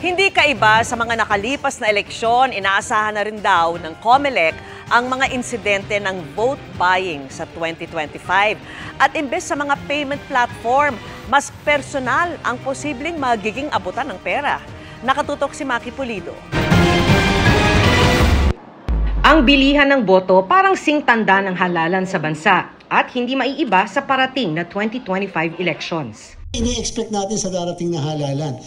Hindi kaiba sa mga nakalipas na eleksyon, inaasahan na rin daw ng COMELEC ang mga insidente ng vote buying sa 2025. At imbes sa mga payment platform, mas personal ang posibleng magiging abutan ng pera. Nakatutok si Maki Pulido. Ang bilihan ng boto parang singtanda ng halalan sa bansa at hindi maiiba sa parating na 2025 elections. Ini-expect natin sa darating na halalan,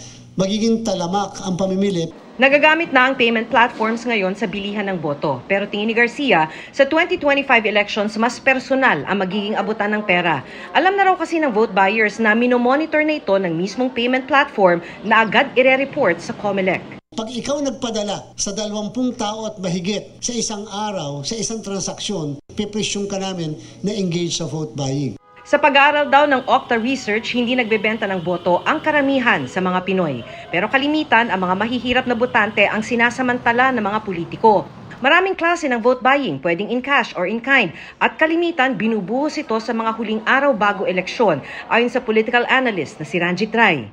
magiging talamak ang pamimili. Nagagamit na ang payment platforms ngayon sa bilihan ng boto. Pero tingin ni Garcia, sa 2025 elections, mas personal ang magiging abutan ng pera. Alam na raw kasi ng vote buyers na minomonitor na ito ng mismong payment platform na agad ire-report sa COMELEC. Pag ikaw nagpadala sa 20 tao at mahigit sa isang araw, sa isang transaksyon, pipresyong ka namin na engage sa vote buying. Sa pag-aaral daw ng Okta Research, hindi nagbebenta ng boto ang karamihan sa mga Pinoy. Pero kalimitan, ang mga mahihirap na botante ang sinasamantala ng mga politiko. Maraming klase ng vote buying, pwedeng in cash or in kind. At kalimitan, binubuhos ito sa mga huling araw bago eleksyon, ayon sa political analyst na si Ranjit Rai.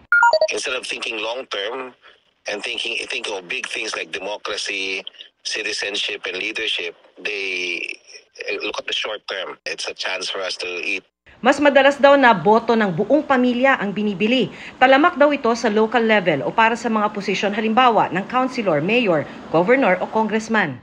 Instead of thinking long-term and think of big things like democracy, citizenship, and leadership, they look at the short term. It's a chance for us to eat. Mas madalas daw na boto ng buong pamilya ang binibili. Talamak daw ito sa local level o para sa mga posisyon halimbawa ng councilor, mayor, governor o congressman.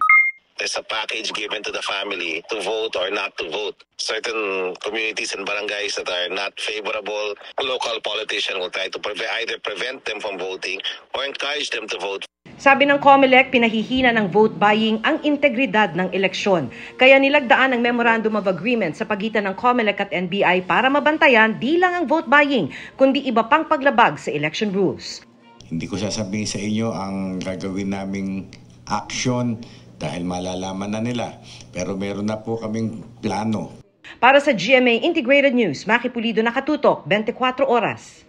There's a package given to the family to vote or not to vote. Certain communities and barangays that are not favorable, local politician will try to either prevent them from voting or encourage them to vote. Sabi ng COMELEC, pinahihina ng vote buying ang integridad ng eleksyon. Kaya nilagdaan ng Memorandum of Agreement sa pagitan ng COMELEC at NBI para mabantayan di lang ang vote buying, kundi iba pang paglabag sa election rules. Hindi ko sasabihin sa inyo ang gagawin naming action dahil malalaman na nila. Pero meron na po kaming plano. Para sa GMA Integrated News, Maki Pulido, nakatutok, 24 oras.